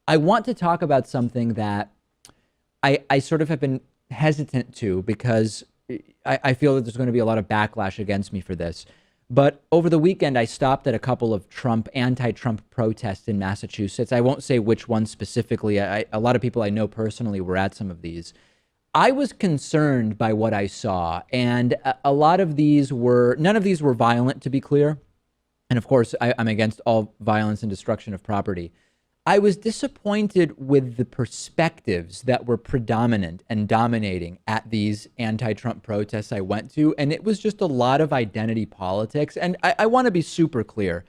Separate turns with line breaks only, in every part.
I want to talk about something that I sort of have been hesitant to because I feel that there's going to be a lot of backlash against me for this. But over the weekend, I stopped at a couple of anti-Trump protests in Massachusetts. I won't say which one specifically. A lot of people I know personally were at some of these. I was concerned by what I saw, and a lot of these were, none of these were violent, to be clear. And of course, I'm against all violence and destruction of property. I was disappointed with the perspectives that were predominant and dominating at these anti-Trump protests I went to. And it was just a lot of identity politics. And I want to be super clear.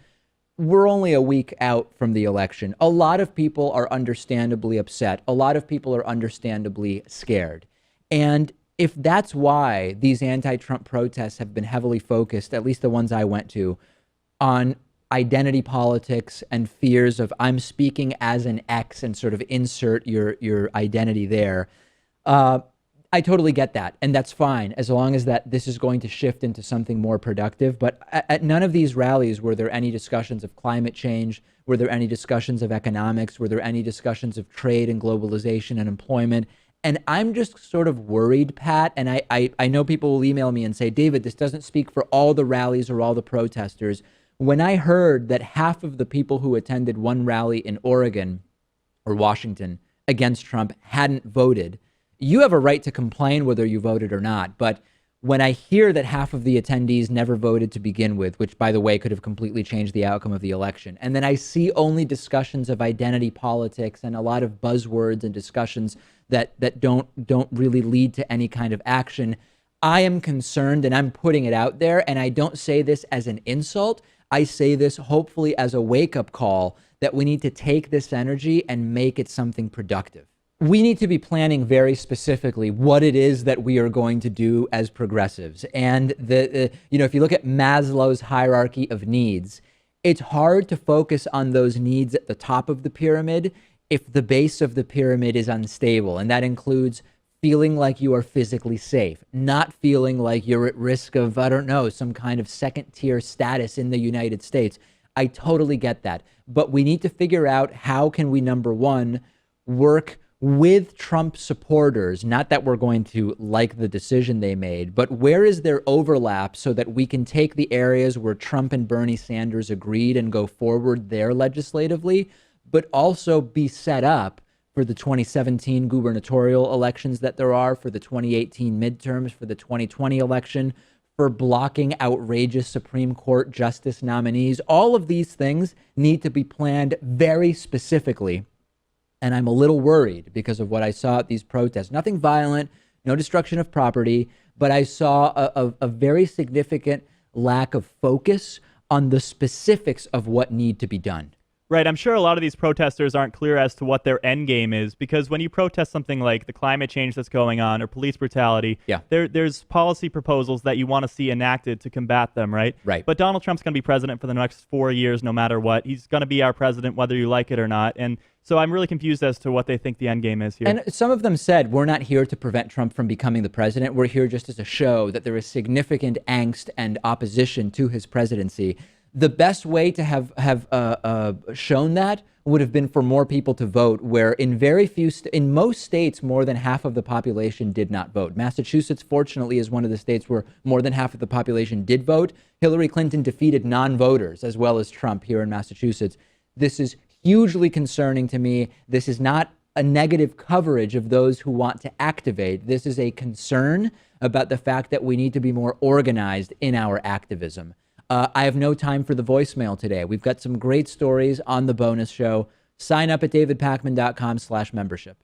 We're only a week out from the election. A lot of people are understandably upset. A lot of people are understandably scared. And if that's why these anti-Trump protests have been heavily focused, at least the ones I went to, on identity politics and fears of I'm speaking as an X and sort of insert your identity there. I totally get that. And that's fine as long as that this is going to shift into something more productive. But at none of these rallies were there any discussions of climate change. Were there any discussions of economics? Were there any discussions of trade and globalization and employment? And I'm just sort of worried, Pat, and I know people will email me and say, David, this doesn't speak for all the rallies or all the protesters. When I heard that half of the people who attended one rally in Oregon or Washington against Trump hadn't voted, you have a right to complain whether you voted or not. But when I hear that half of the attendees never voted to begin with, which, by the way, could have completely changed the outcome of the election, and then I see only discussions of identity politics and a lot of buzzwords and discussions that don't really lead to any kind of action, I am concerned, and I'm putting it out there. And I don't say this as an insult. I say this hopefully as a wake-up call that we need to take this energy and make it something productive. We need to be planning very specifically what it is that we are going to do as progressives. And if you look at Maslow's hierarchy of needs, it's hard to focus on those needs at the top of the pyramid if the base of the pyramid is unstable. And that includes feeling like you are physically safe, not feeling like you're at risk of, I don't know, some kind of second tier status in the United States. I totally get that. But we need to figure out how can we, number one, work with Trump supporters, not that we're going to like the decision they made, but where is there overlap so that we can take the areas where Trump and Bernie Sanders agreed and go forward there legislatively, but also be set up for the 2017 gubernatorial elections that there are, for the 2018 midterms, for the 2020 election, for blocking outrageous Supreme Court justice nominees. All of these things need to be planned very specifically. And I'm a little worried because of what I saw at these protests. Nothing violent, no destruction of property, but I saw a very significant lack of focus on the specifics of what need to be done.
Right. I'm sure a lot of these protesters aren't clear as to what their end game is, because when you protest something like the climate change that's going on or police brutality, there's policy proposals that you want to see enacted to combat them, right?
Right.
But Donald Trump's going to be president for the next 4 years, no matter what. He's going to be our president, whether you like it or not. And so I'm really confused as to what they think the end game is here.
And some of them said, we're not here to prevent Trump from becoming the president. We're here just as a show that there is significant angst and opposition to his presidency. The best way to have shown that would have been for more people to vote, where in in most states, more than half of the population did not vote. Massachusetts, fortunately, is one of the states where more than half of the population did vote. Hillary Clinton defeated non-voters as well as Trump here in Massachusetts. This is hugely concerning to me. This is not a negative coverage of those who want to activate. This is a concern about the fact that we need to be more organized in our activism. I have no time for the voicemail today. We've got some great stories on the bonus show. Sign up at davidpakman.com/membership.